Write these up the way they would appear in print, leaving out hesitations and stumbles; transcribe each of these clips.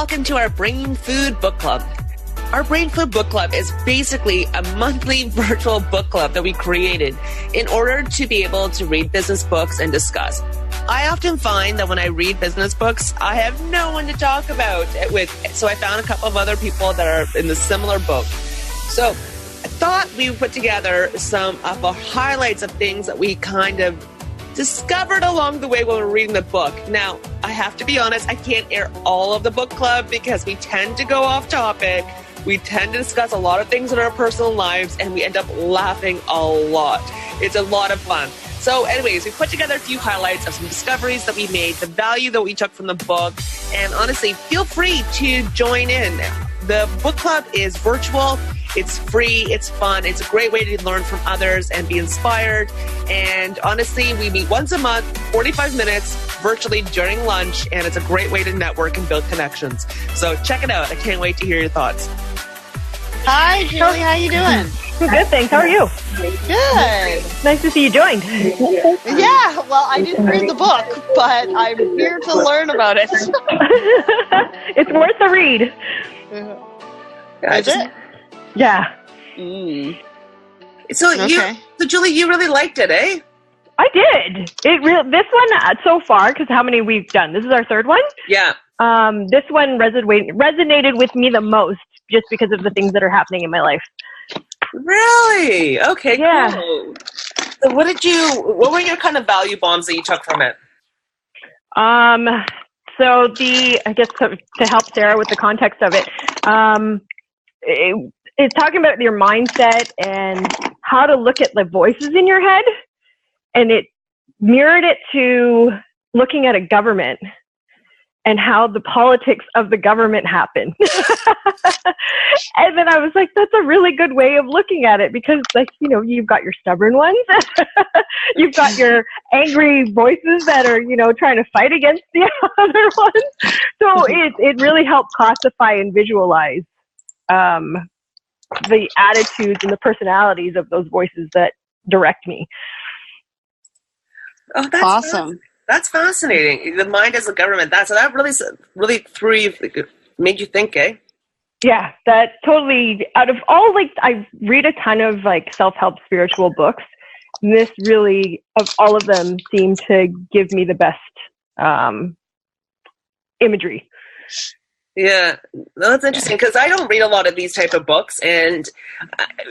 welcome to our BrainFood Book Club. Our BrainFood Book Club is basically a monthly virtual book club that we created in order to be able to read business books and discuss. I often find that when I read business books, I have no one to talk about it with. So I found a couple of other people that are in the similar boat. So I thought we would put together some of the highlights of things that we kind of discovered along the way when we're reading the book. Now, I have to be honest, I can't air all of the book club because we tend to go off topic. We tend to discuss a lot of things in our personal lives and we end up laughing a lot. It's a lot of fun. So anyways, we put together a few highlights of some discoveries that we made, the value that we took from the book, and honestly, feel free to join in. The book club is virtual. It's free. It's fun. It's a great way to learn from others and be inspired. And honestly, we meet once a month, 45 minutes virtually during lunch, and it's a great way to network and build connections. So check it out. I can't wait to hear your thoughts. Hi, Julie. How you doing? Good, thanks. How are you? Good. Nice to see you joined. Yeah, well, I didn't read the book, but I'm here to learn about it. It's worth a read. Is it? Yeah. So Okay. so Julie, you really liked it, eh? I did. This one so far, because how many we've done? This is our third one. Yeah. This one resonated with me the most, just because of the things that are happening in my life. Really? Okay, Yeah. cool. So what were your kind of value bombs that you took from it? So I guess to help Sarah with the context of it, it's talking about your mindset and how to look at the voices in your head, and it mirrored it to looking at a government and how the politics of the government happen. And then I was like, that's a really good way of looking at it, because you've got your stubborn ones. You've got your angry voices that are, trying to fight against the other ones. So it really helped classify and visualize the attitudes and the personalities of those voices that direct me. Oh, that's Awesome. That's fascinating. The mind as a government. That really threw you, made you think, eh? Yeah, that totally. Out of all, I read a ton of self-help spiritual books. And this really, of all of them, seemed to give me the best imagery. Yeah, that's interesting, because I don't read a lot of these type of books, and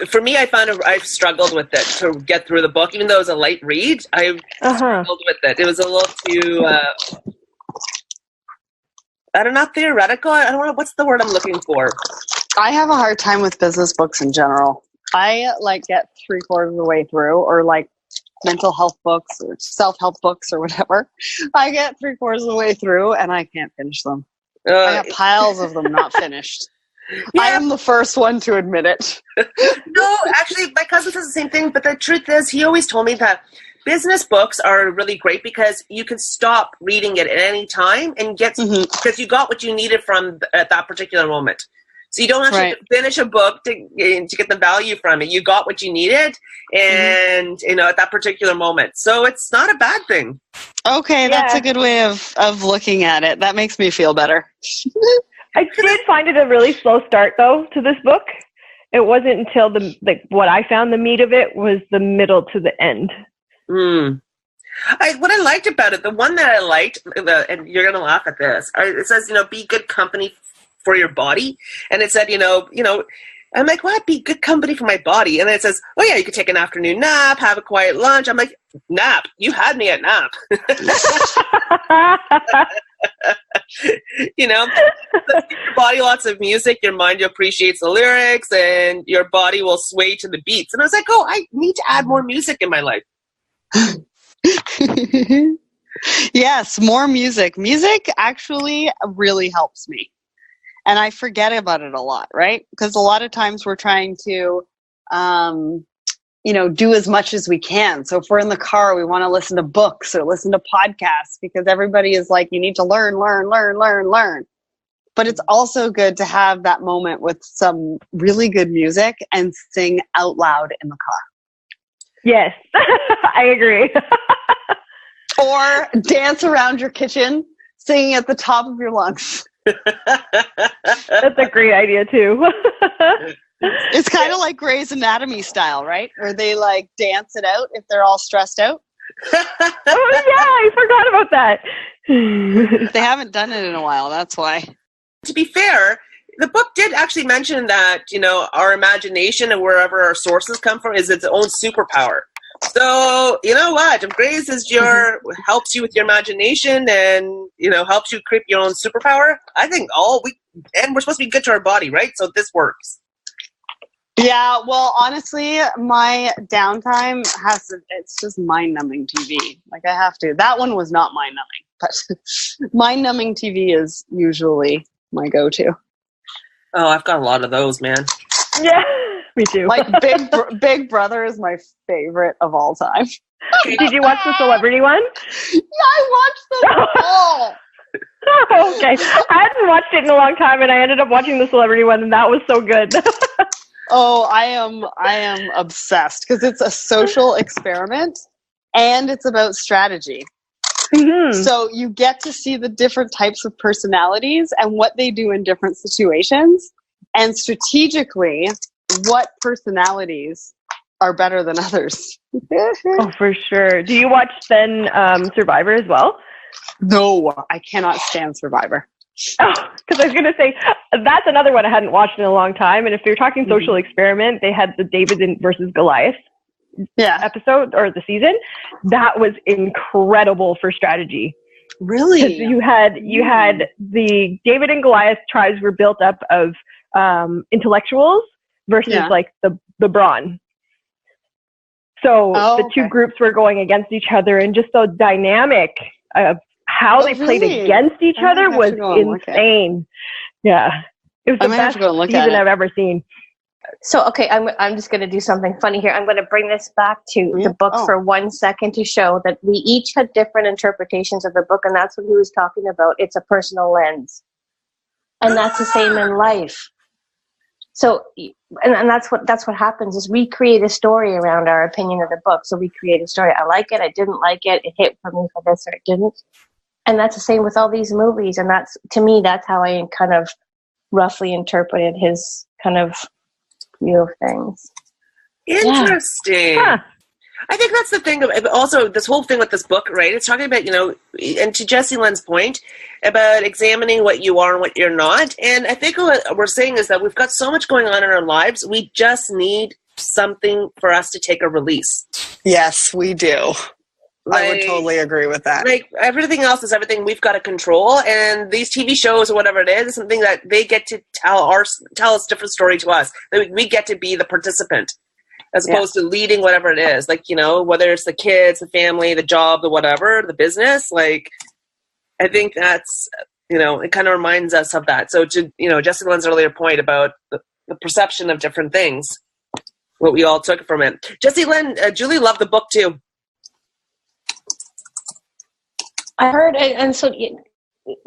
for me, I found I've struggled with it to get through the book, even though it was a light read. I struggled with it. It was a little too, I don't know, theoretical. I don't know, what's the word I'm looking for? I have a hard time with business books in general. I get 3/4 of the way through, or mental health books or self-help books or whatever. I get 3/4 of the way through and I can't finish them. I got piles of them not finished. Yeah. I am the first one to admit it. No, actually, my cousin says the same thing, but the truth is, he always told me that business books are really great because you can stop reading it at any time and get, because you got what you needed from at that particular moment. So you don't actually have to finish a book to get the value from it. You got what you needed, and at that particular moment. So it's not a bad thing. Okay, that's a good way of looking at it. That makes me feel better. I did find it a really slow start, though, to this book. It wasn't until what I found the meat of it was the middle to the end. What I liked about it, the one that I liked, and you're gonna laugh at this. It says, be good company for your body, and it said, I'm like, what? Be good company for my body. And then it says, oh yeah, you could take an afternoon nap, have a quiet lunch. I'm like, nap? You had me at nap. Your body lots of music, your mind appreciates the lyrics, and your body will sway to the beats. And I was like, oh, I need to add more music in my life. Yes, more music. Music actually really helps me. And I forget about it a lot, right? Because a lot of times we're trying to, do as much as we can. So if we're in the car, we want to listen to books or listen to podcasts because everybody is like, you need to learn. But it's also good to have that moment with some really good music and sing out loud in the car. Yes, I agree. Or dance around your kitchen, singing at the top of your lungs. That's a great idea too. It's kind of like Grey's Anatomy style, right? Where they like dance it out if they're all stressed out. Oh yeah, I forgot about that. They haven't done it in a while, that's why. To be fair, the book did actually mention that, our imagination and wherever our sources come from is its own superpower. So, you know what? If Grace is helps you with your imagination and, helps you create your own superpower, I think and we're supposed to be good to our body, right? So this works. Yeah, well, honestly, my downtime it's just mind-numbing TV. Like, I have to. That one was not mind-numbing, but mind-numbing TV is usually my go-to. Oh, I've got a lot of those, man. Yeah, me too. Like, Big Brother is my favorite of all time. Did you watch the celebrity one? Yeah, I watched them all. Oh, okay. I hadn't watched it in a long time, and I ended up watching the celebrity one, and that was so good. Oh, I am obsessed because it's a social experiment and it's about strategy. Mm-hmm. So you get to see the different types of personalities and what they do in different situations, and strategically what personalities are better than others. Oh, for sure. Do you watch then Survivor as well? No, I cannot stand Survivor. Oh, because I was going to say, that's another one I hadn't watched in a long time. And if you're talking social experiment, they had the David versus Goliath episode or the season. That was incredible for strategy. Really? You had the David and Goliath tribes were built up of intellectuals versus like the brawn. So the two groups were going against each other, and just so dynamic of how they played against each other was insane. Yeah. It was the best season I've ever seen. So, okay, I'm just going to do something funny here. I'm going to bring this back to the book for 1 second to show that we each had different interpretations of the book, and that's what he was talking about. It's a personal lens. And that's the same in life. So, and that's what happens is we create a story around our opinion of the book. So we create a story. I like it. I didn't like it. It hit for me for this or it didn't. And that's the same with all these movies. And that's, to me, that's how I kind of roughly interpreted his kind of view of things. Interesting. Yeah. Huh. I think that's the thing. Also, this whole thing with this book, right? It's talking about, and to Jessie Lynn's point about examining what you are and what you're not. And I think what we're saying is that we've got so much going on in our lives. We just need something for us to take a release. Yes, we do. I would totally agree with that. Like, everything else is everything we've got to control, and these TV shows or whatever it is something that they get to tell us different story to us. We get to be the participant as opposed to leading whatever it is. Like, whether it's the kids, the family, the job, the whatever, the business. Like, I think that's, it kind of reminds us of that. So to, Jessica Lynn's earlier point about the perception of different things, what we all took from it. Jessie Lynn, Julie loved the book too. I heard, and so,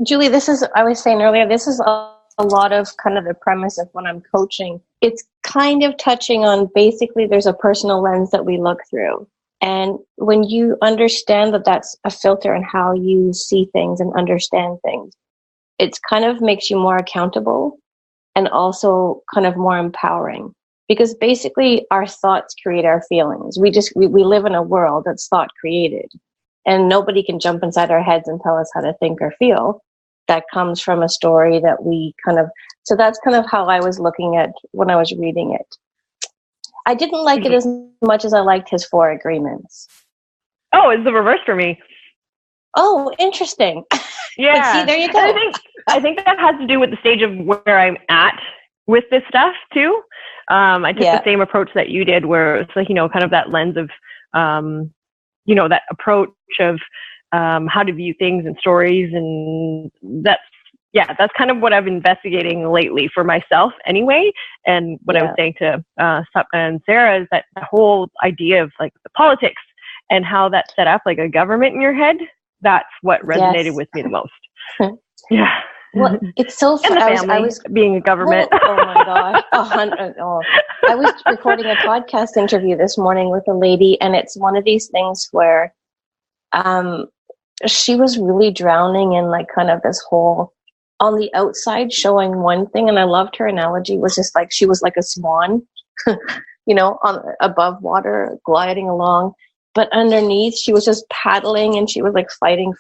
Julie, I was saying earlier, this is a lot of kind of the premise of when I'm coaching. It's kind of touching on basically there's a personal lens that we look through. And when you understand that that's a filter in how you see things and understand things, it kind of makes you more accountable and also kind of more empowering. Because basically our thoughts create our feelings. We live in a world that's thought created. And nobody can jump inside our heads and tell us how to think or feel. That comes from a story that we so that's kind of how I was looking at when I was reading it. I didn't like it as much as I liked his 4 agreements. Oh, it's the reverse for me. Oh, interesting. Yeah. See, there you go. I think that has to do with the stage of where I'm at with this stuff too. I took the same approach that you did, where it's like, kind of that lens of, that approach of how to view things and stories. And that's kind of what I'm investigating lately for myself anyway. And what I was saying to Sapna and Sarah is that the whole idea of like the politics and how that's set up like a government in your head, that's what resonated with me the most. Yeah. Well, it's so fun. I was being a government. Oh my God. I was recording a podcast interview this morning with a lady, and it's one of these things where she was really drowning in like kind of this whole on the outside showing one thing. And I loved her analogy, was just like, she was like a swan, on above water, gliding along. But underneath, she was just paddling, and she was like fighting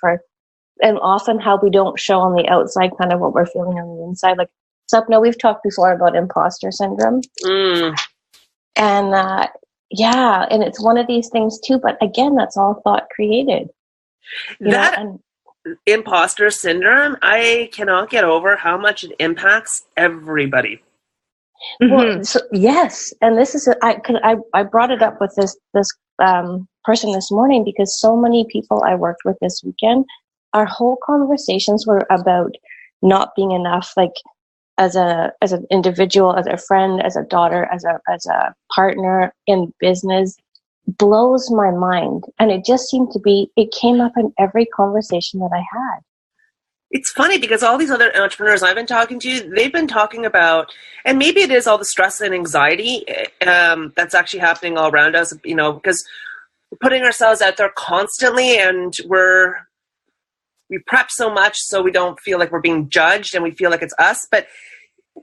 and often how we don't show on the outside kind of what we're feeling on the inside. Like, Sapna, we've talked before about imposter syndrome. And and it's one of these things too, but again, that's all thought created. Imposter syndrome, I cannot get over how much it impacts everybody. Well, so, yes, and this is I brought it up with this person this morning because so many people I worked with this weekend, our whole conversations were about not being enough, like as an individual, as a friend, as a daughter, as a partner in business. Blows my mind, and it just seemed to be. It came up in every conversation that I had. It's funny because all these other entrepreneurs I've been talking to, they've been talking about, and maybe it is all the stress and anxiety that's actually happening all around us, because we're putting ourselves out there constantly, and we prep so much so we don't feel like we're being judged and we feel like it's us, but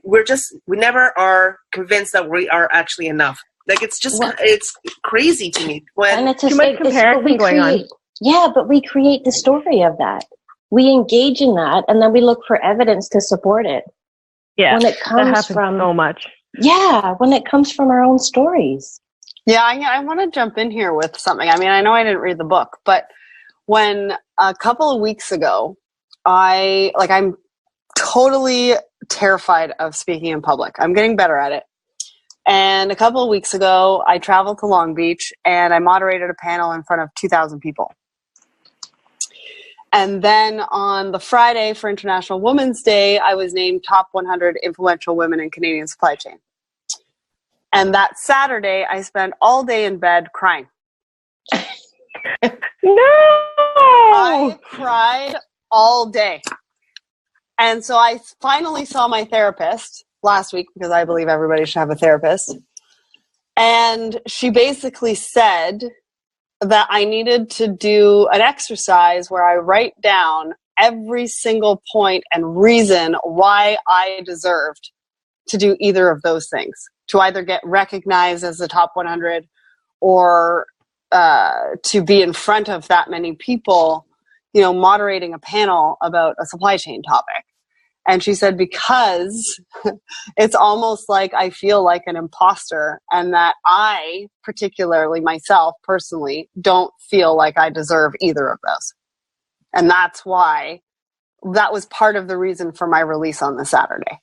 we never are convinced that we are actually enough. Like, it's just, it's crazy to me. And it's too much comparison going on. Yeah, but we create the story of that. We engage in that, and then we look for evidence to support it. Yeah, when it comes that happens from so much. Yeah, when it comes from our own stories. Yeah, I want to jump in here with something. I mean, I know I didn't read the book, but when a couple of weeks ago, I'm totally terrified of speaking in public. I'm getting better at it. And a couple of weeks ago, I traveled to Long Beach and I moderated a panel in front of 2,000 people. And then on the Friday for International Women's Day, I was named top 100 influential women in Canadian supply chain. And that Saturday, I spent all day in bed crying. No! I cried all day. And so I finally saw my therapist last week, because I believe everybody should have a therapist. And she basically said that I needed to do an exercise where I write down every single point and reason why I deserved to do either of those things, to either get recognized as the top 100 or to be in front of that many people, moderating a panel about a supply chain topic. And she said, because it's almost like I feel like an imposter, and that I, particularly myself personally, don't feel like I deserve either of those. And that's why that was part of the reason for my release on the Saturday.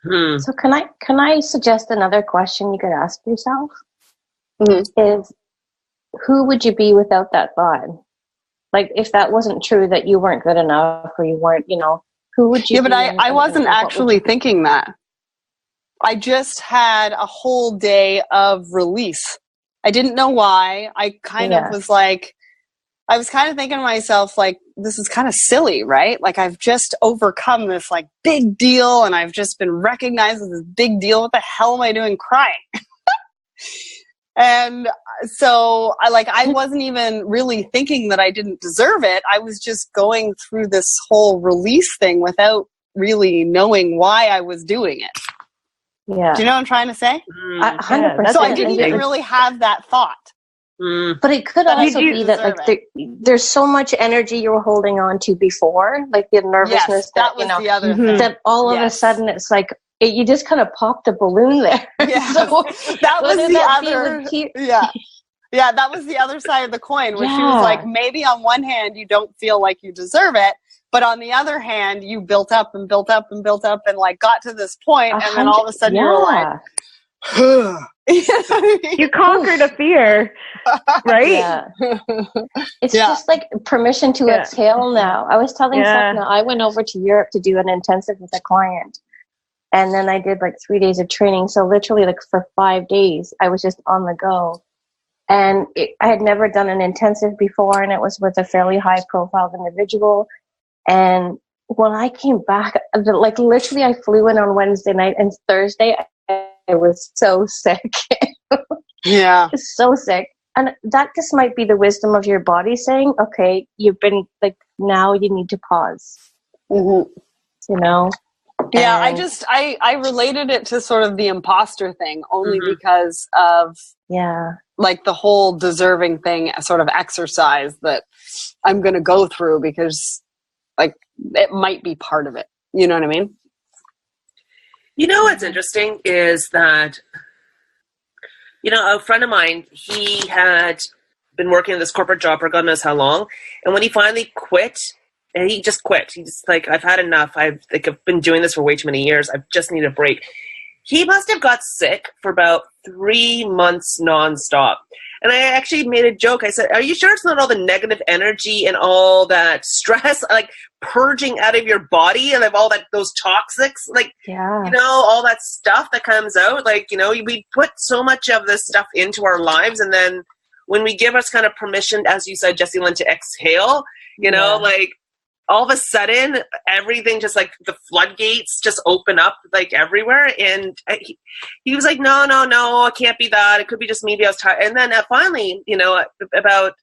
So can I suggest another question you could ask yourself? Is, who would you be without that thought? Like, if that wasn't true, that you weren't good enough, or you weren't, who would you be? Yeah, but I wasn't actually thinking that. I just had a whole day of release. I didn't know why. I kind of was like, I was kind of thinking to myself, like, this is kind of silly, right? Like, I've just overcome this like big deal, and I've just been recognized as this big deal. What the hell am I doing crying? And so I wasn't even really thinking that I didn't deserve it. I was just going through this whole release thing without really knowing why I was doing it. Yeah. Do you know what I'm trying to say? 100%. So I didn't even really have that thought. But it could also be that there's so much energy you were holding on to before, like the nervousness that was the other thing. That all of a sudden it's like, you just kind of popped a balloon there. Yeah, so that was the other. Yeah, that was the other side of the coin, where she was like, maybe on one hand you don't feel like you deserve it, but on the other hand you built up and built up and built up and like got to this point, and then all of a sudden you were like, you conquered a fear, right? Yeah. It's just like permission to exhale now. I was telling Sapna, I went over to Europe to do an intensive with a client. And then I did like 3 days of training. So literally like for 5 days, I was just on the go. And I had never done an intensive before, and it was with a fairly high profile individual. And when I came back, like literally I flew in on Wednesday night, and Thursday I was so sick. So sick. And that just might be the wisdom of your body saying, okay, you've been like, now you need to pause. you know? Yeah, And I related it to sort of the imposter thing only because of like the whole deserving thing, sort of exercise that I'm going to go through because like it might be part of it. You know what I mean? You know what's interesting is that, you know, a friend of mine, he had been working in this corporate job for God knows how long, and when he finally quit, and he just quit, he's like, I've had enough. I've been doing this for way too many years. I just need a break. He must have got sick for about 3 months nonstop. And I actually made a joke. I said, are you sure it's not all the negative energy and all that stress, like purging out of your body and of all that, those toxics, like, you know, all that stuff that comes out? Like, you know, we put so much of this stuff into our lives. And then when we give us kind of permission, as you said, Jessie Lynn, to exhale, you know, like, all of a sudden, everything just like the floodgates just open up like everywhere. And he was like, no, it can't be that. It could be just maybe I was tired. And then finally, you know, about,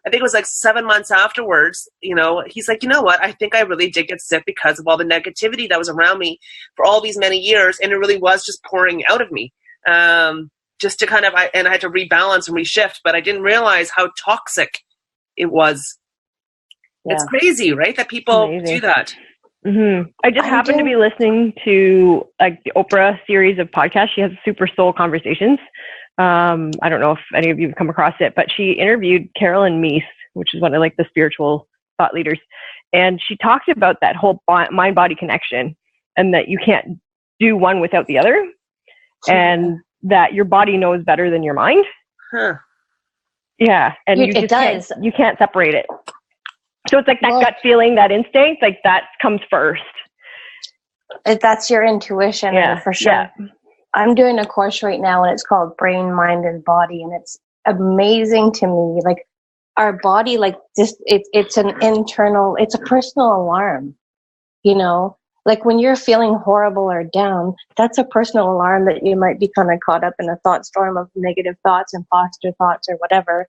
I think it was like 7 months afterwards, you know, he's like, you know what? I think I really did get sick because of all the negativity that was around me for all these many years. And it really was just pouring out of me. Just to kind of, and I had to rebalance and reshift, but I didn't realize how toxic it was. It's crazy, right? That people do that. Mm-hmm. I just happened to be listening to like the Oprah series of podcasts. She has Super Soul Conversations. I don't know if any of you have come across it, but she interviewed Carolyn Meese, which is one of like the spiritual thought leaders. And she talked about that whole mind-body connection and that you can't do one without the other and that your body knows better than your mind. Huh. Yeah. And you can't separate it. So it's like that gut feeling, that instinct, like that comes first. That's your intuition, for sure. Yeah. I'm doing a course right now and it's called Brain, Mind, and Body. And it's amazing to me. Like our body, like just, it's an internal, it's a personal alarm, you know, like when you're feeling horrible or down, that's a personal alarm that you might be kind of caught up in a thought storm of negative thoughts, imposter thoughts or whatever.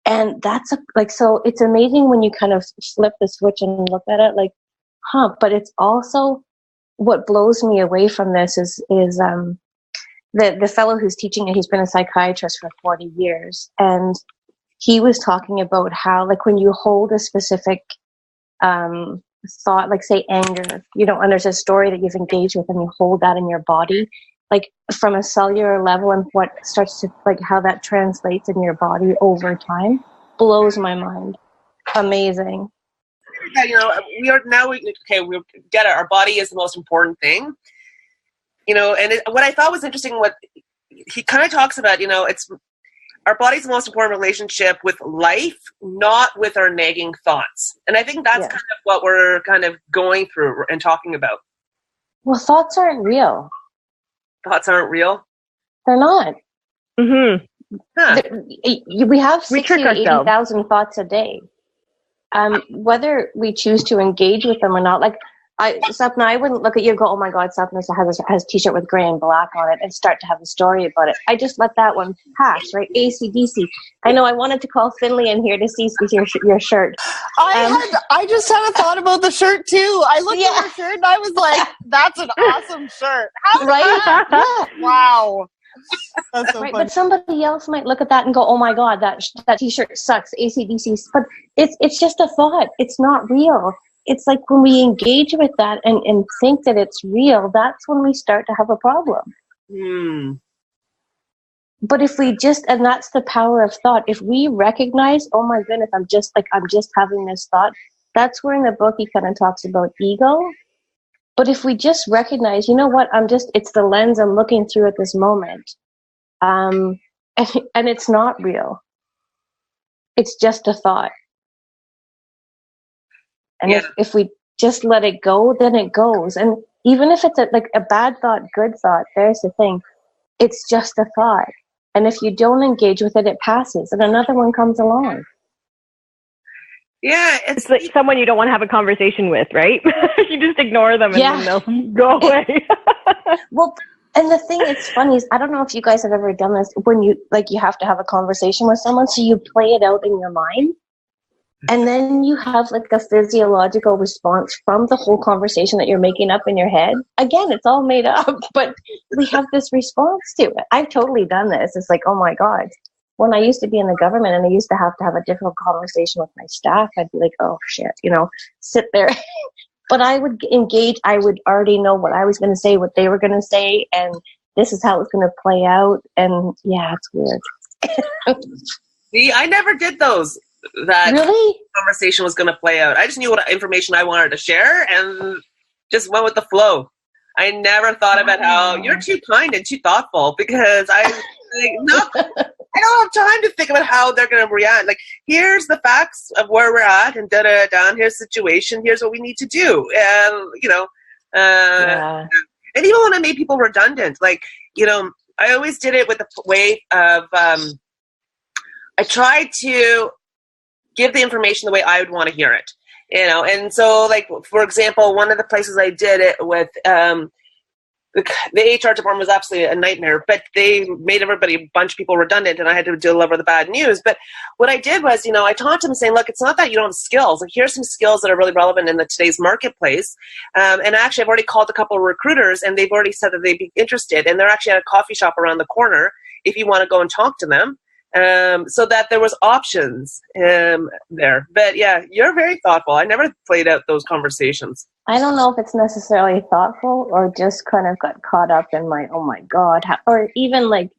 And that's so it's amazing when you kind of flip the switch and look at it like, but it's also what blows me away from this is the fellow who's teaching it, he's been a psychiatrist for 40 years. And he was talking about how like when you hold a specific thought, like say anger, you know, and there's a story that you've engaged with and you hold that in your body, like from a cellular level and what starts to like how that translates in your body over time blows my mind. Amazing. Yeah, you know, we get it. Our body is the most important thing, you know, and what I thought was interesting, what he kind of talks about, you know, it's our body's the most important relationship with life, not with our nagging thoughts. And I think that's kind of what we're kind of going through and talking about. Well, thoughts aren't real. Thoughts aren't real? They're not. Mm-hmm. Huh. We have 60,000 to 80,000 thoughts a day. Whether we choose to engage with them or not, like Sapna, I wouldn't look at you and go, oh my God, Sapna has a t-shirt with gray and black on it and start to have a story about it. I just let that one pass, right? AC/DC. I know I wanted to call Finley in here to see your shirt. I just had a thought about the shirt too. I looked at your shirt and I was like, that's an awesome shirt. Right? Yeah. Wow. That's so right, funny. but somebody else might look at that and go, oh my God, that t-shirt sucks, AC/DC. But it's just a thought. It's not real. It's like when we engage with that and think that it's real, that's when we start to have a problem. But if we and that's the power of thought. If we recognize, oh my goodness, I'm just having this thought. That's where in the book he kind of talks about ego. But if we just recognize, you know what, it's the lens I'm looking through at this moment. And it's not real. It's just a thought. And if we just let it go, then it goes. And even if it's a bad thought, good thought, there's the thing. It's just a thought. And if you don't engage with it, it passes and another one comes along. Yeah. It's like someone you don't want to have a conversation with, right? You just ignore them and then they'll go away. Well, and the thing that's funny is, I don't know if you guys have ever done this when you have to have a conversation with someone. So you play it out in your mind. And then you have like a physiological response from the whole conversation that you're making up in your head. Again, it's all made up, but we have this response to it. I've totally done this. It's like, oh my God. When I used to be in the government and I used to have a difficult conversation with my staff, I'd be like, oh shit, sit there. But I would engage. I would already know what I was going to say, what they were going to say, and this is how it's going to play out. And yeah, it's weird. See, I never did those. That really? Conversation was going to play out. I just knew what information I wanted to share and just went with the flow. I never thought about how you're too kind and too thoughtful, because I don't have time to think about how they're going to react. Like, here's the facts of where we're at, and da-da-da, here's the situation, here's what we need to do. And, and even when I made people redundant, like, I always did it with the way of, I tried to give the information the way I would want to hear it, and so, like, for example, one of the places I did it with, the HR department was absolutely a nightmare, but they made a bunch of people redundant, and I had to deliver the bad news. But what I did was, I talked to them saying, look, it's not that you don't have skills. Like, here's some skills that are really relevant in today's marketplace. And actually, I've already called a couple of recruiters, and they've already said that they'd be interested. And they're actually at a coffee shop around the corner if you want to go and talk to them. So that there was options there. But yeah, you're very thoughtful. I never played out those conversations. I don't know if it's necessarily thoughtful or just kind of got caught up in my, oh my God, or even like,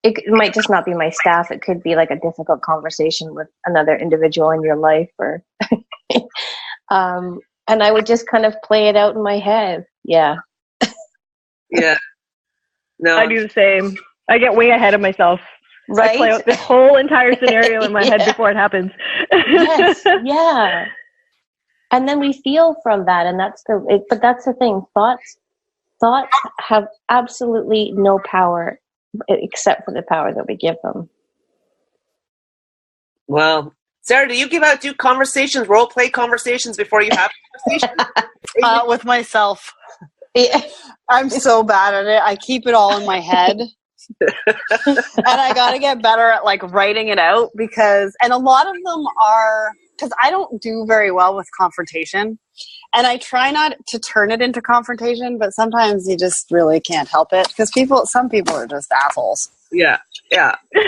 it might just not be my staff. It could be like a difficult conversation with another individual in your life, or, and I would just kind of play it out in my head. Yeah. Yeah. No, I do the same. I get way ahead of myself. Right. I play out this whole entire scenario in my head before it happens. Yes. Yeah. And then we feel from that, and but that's the thing. Thoughts have absolutely no power except for the power that we give them. Well, Sarah, do you do conversations, role play conversations before you have conversations? With myself. Yeah. I'm so bad at it. I keep it all in my head. And I got to get better at like writing it out, and a lot of them are, because I don't do very well with confrontation, and I try not to turn it into confrontation, but sometimes you just really can't help it, because some people are just assholes. Yeah.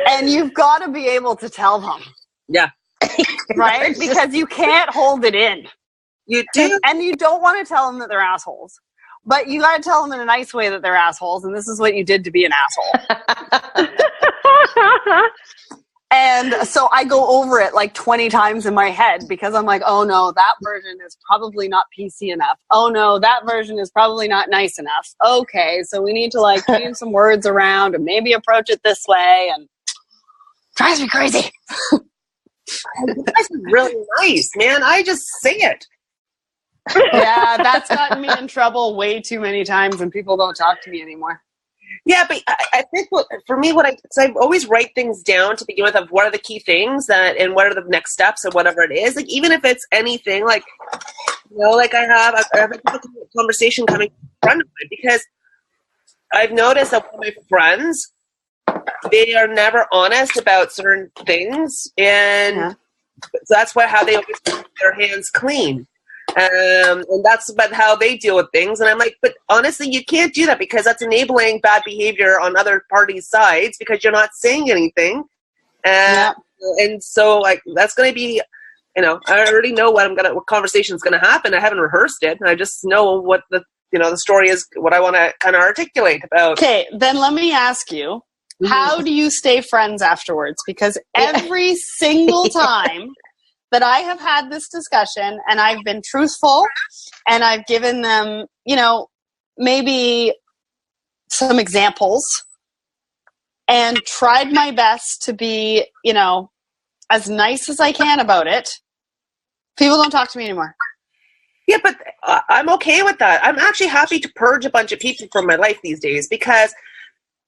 And you've got to be able to tell them. Yeah. Right? Because you can't hold it in. You do. And you don't want to tell them that they're assholes. But you got to tell them in a nice way that they're assholes, and this is what you did to be an asshole. And so I go over it like 20 times in my head, because I'm like, oh no, that version is probably not PC enough. Oh no, that version is probably not nice enough. Okay, so we need to like change some words around and maybe approach it this way, and it drives me crazy. That's really nice, man. I just say it. Yeah, that's gotten me in trouble way too many times, and people don't talk to me anymore. Yeah, but I think I always write things down to begin with, of what are the key things and what are the next steps and whatever it is. Like, even if it's anything, like, like I have a conversation coming in front of me, because I've noticed that one of my friends, they are never honest about certain things, and so that's how they always keep their hands clean. And that's about how they deal with things. And I'm like, but honestly, you can't do that, because that's enabling bad behavior on other parties' sides, because you're not saying anything. And so, like, that's going to be, I already know what conversation is going to happen. I haven't rehearsed it, and I just know what the story is, what I want to kind of articulate about. Okay, then let me ask you, how do you stay friends afterwards? Because every single time that I have had this discussion, and I've been truthful, and I've given them, maybe some examples, and tried my best to be, as nice as I can about it, people don't talk to me anymore. Yeah, but I'm okay with that. I'm actually happy to purge a bunch of people from my life these days, because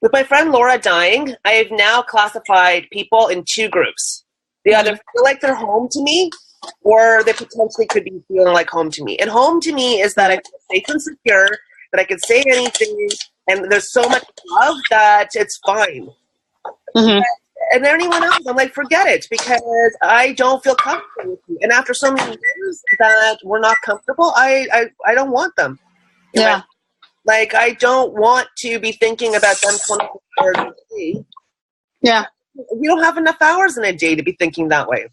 with my friend Laura dying, I have now classified people in two groups. They either feel like they're home to me, or they potentially could be feeling like home to me. And home to me is that I feel safe and secure, that I can say anything, and there's so much love that it's fine. Mm-hmm. And anyone else, I'm like, forget it, because I don't feel comfortable with you. And after so many years that we're not comfortable, I don't want them. Yeah. Know? Like, I don't want to be thinking about them 24 hours a day. Yeah. We don't have enough hours in a day to be thinking that way.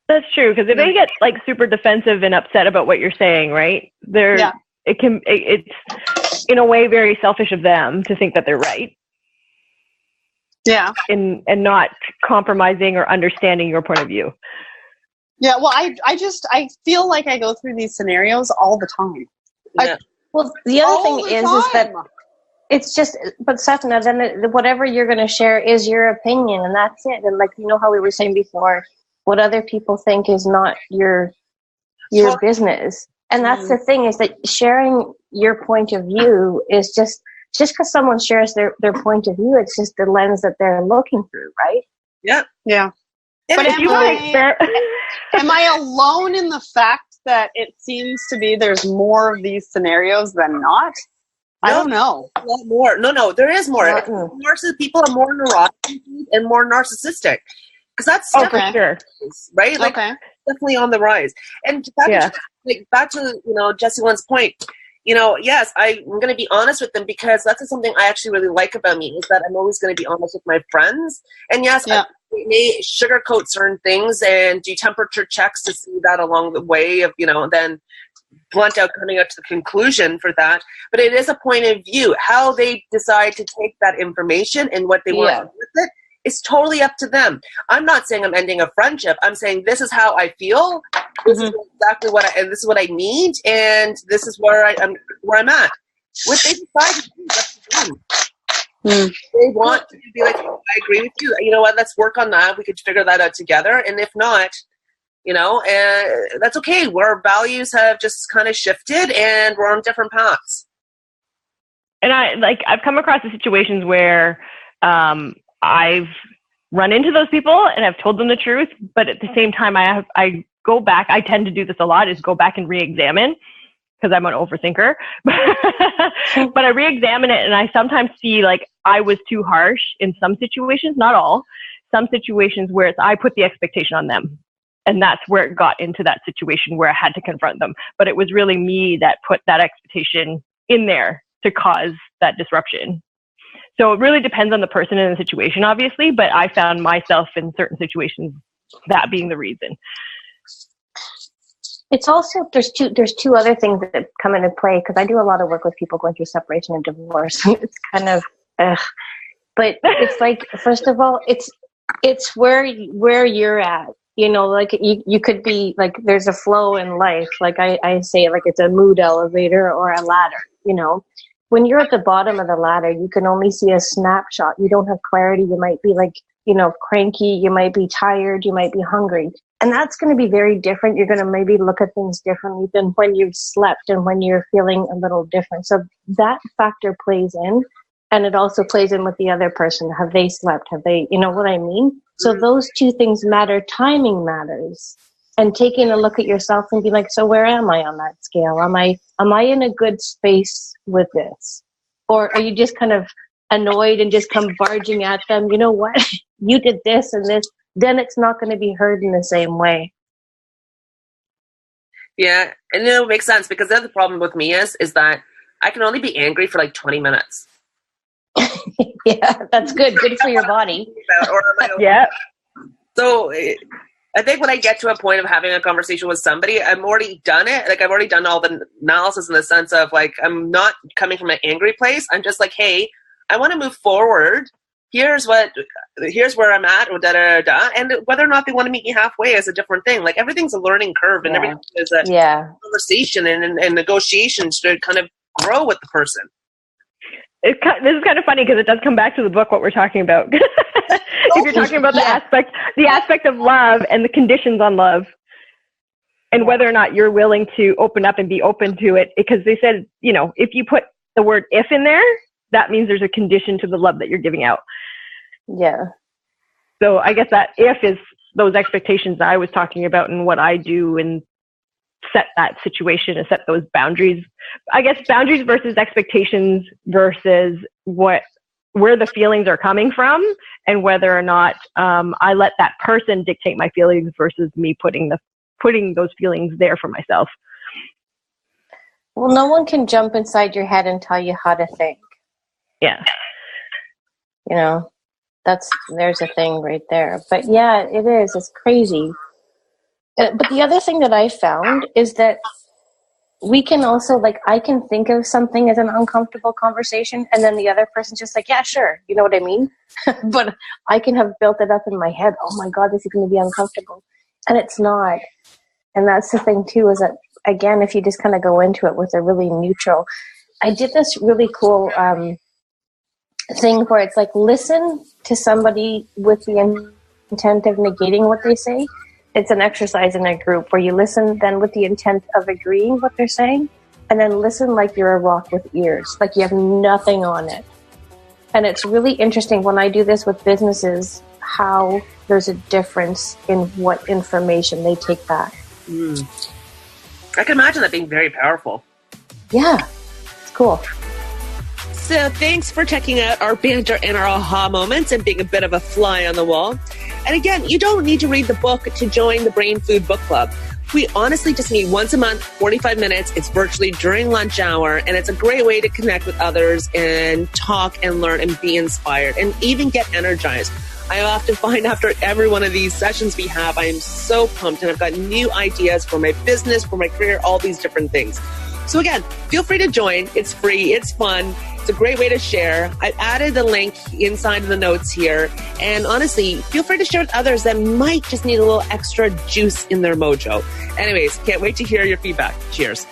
That's true, because if they get like super defensive and upset about what you're saying, right? It's in a way very selfish of them to think that they're right. Yeah. And not compromising or understanding your point of view. Yeah. Well, I feel like I go through these scenarios all the time. Yeah. Well, the other thing is that it's just, but Satna, then whatever you're going to share is your opinion, and that's it. And like, you know how we were saying before, what other people think is not your business. And that's the thing, is that sharing your point of view is just because someone shares their point of view, it's just the lens that they're looking through, right? Yeah. Yeah. But if you am I alone in the fact that it seems to be there's more of these scenarios than not? I don't know. A lot more. No, there is more. People are more neurotic and more narcissistic. Because that's for sure. Right? Like, definitely on the rise. And back to Jesse Lynn's point, yes, I'm going to be honest with them, because that's something I actually really like about me, is that I'm always going to be honest with my friends. And yes, I may sugarcoat certain things and do temperature checks to see that along the way of, then blunt out coming up to the conclusion for that. But it is a point of view. How they decide to take that information and what they want to do with it is totally up to them. I'm not saying I'm ending a friendship. I'm saying this is how I feel. This is exactly and this is what I need, and this is where I'm at. What they decide to do, that's them. They want to be like, oh, I agree with you. You know what? Let's work on that. We could figure that out together. And if not, that's okay. Our values have just kind of shifted, and we're on different paths. And I've come across the situations where I've run into those people and I've told them the truth, but at the same time, I go back. I tend to do this a lot, is go back and re-examine, because I'm an overthinker. But I re-examine it, and I sometimes see like I was too harsh in some situations, not all. Some situations where I put the expectation on them. And that's where it got into that situation where I had to confront them. But it was really me that put that expectation in there to cause that disruption. So it really depends on the person and the situation, obviously. But I found myself in certain situations that being the reason. It's also, there's two other things that come into play, because I do a lot of work with people going through separation and divorce. It's kind of, but it's like, first of all, it's where you're at. Like you could be like, there's a flow in life. Like I say, like it's a mood elevator or a ladder. When you're at the bottom of the ladder, you can only see a snapshot. You don't have clarity. You might be like, cranky. You might be tired. You might be hungry. And that's going to be very different. You're going to maybe look at things differently than when you've slept and when you're feeling a little different. So that factor plays in. And it also plays in with the other person. Have they slept? Have they, you know what I mean? So those two things matter. Timing matters. And taking a look at yourself and be like, so where am I on that scale? Am I in a good space with this? Or are you just kind of annoyed and just come barging at them? You know what? You did this and this. Then it's not going to be heard in the same way. Yeah. And it makes sense, because the other problem with me is that I can only be angry for like 20 minutes. Yeah, that's good. Good for your body. Yeah. So I think when I get to a point of having a conversation with somebody, I've already done it. Like, I've already done all the analysis in the sense of like, I'm not coming from an angry place. I'm just like, hey, I want to move forward. Here's where I'm at, and whether or not they want to meet me halfway is a different thing. Like, everything's a learning curve, and everything is a conversation and negotiations to kind of grow with the person. This is kind of funny, because it does come back to the book, what we're talking about. If you're talking about the aspect of love and the conditions on love, and whether or not you're willing to open up and be open to it, because they said, if you put the word if in there, that means there's a condition to the love that you're giving out. Yeah. So I guess that if is those expectations that I was talking about, and what I do and set that situation and set those boundaries. I guess boundaries versus expectations versus what where the feelings are coming from and whether or not I let that person dictate my feelings versus me putting those feelings there for myself. Well, no one can jump inside your head and tell you how to think. Yeah. You know, there's a thing right there. But yeah, it is. It's crazy. But the other thing that I found is that we can also, like, I can think of something as an uncomfortable conversation, and then the other person's just like, yeah, sure. You know what I mean? But I can have built it up in my head. Oh my God, this is going to be uncomfortable. And it's not. And that's the thing too, is that, again, if you just kind of go into it with a really neutral, I did this really cool thing where it's like, listen to somebody with the intent of negating what they say. It's an exercise in a group where you listen then with the intent of agreeing what they're saying, and then listen like you're a rock with ears, like you have nothing on it. And it's really interesting when I do this with businesses, how there's a difference in what information they take back. I can imagine that being very powerful. Yeah, it's cool. So thanks for checking out our banter and our aha moments and being a bit of a fly on the wall. And again, you don't need to read the book to join the BrainFood Book Club. We honestly just meet once a month, 45 minutes. It's virtually during lunch hour, and it's a great way to connect with others and talk and learn and be inspired and even get energized. I often find after every one of these sessions we have, I am so pumped and I've got new ideas for my business, for my career, all these different things. So again, feel free to join. It's free. It's fun. It's a great way to share. I've added the link inside of the notes here. And honestly, feel free to share with others that might just need a little extra juice in their mojo. Anyways, can't wait to hear your feedback. Cheers.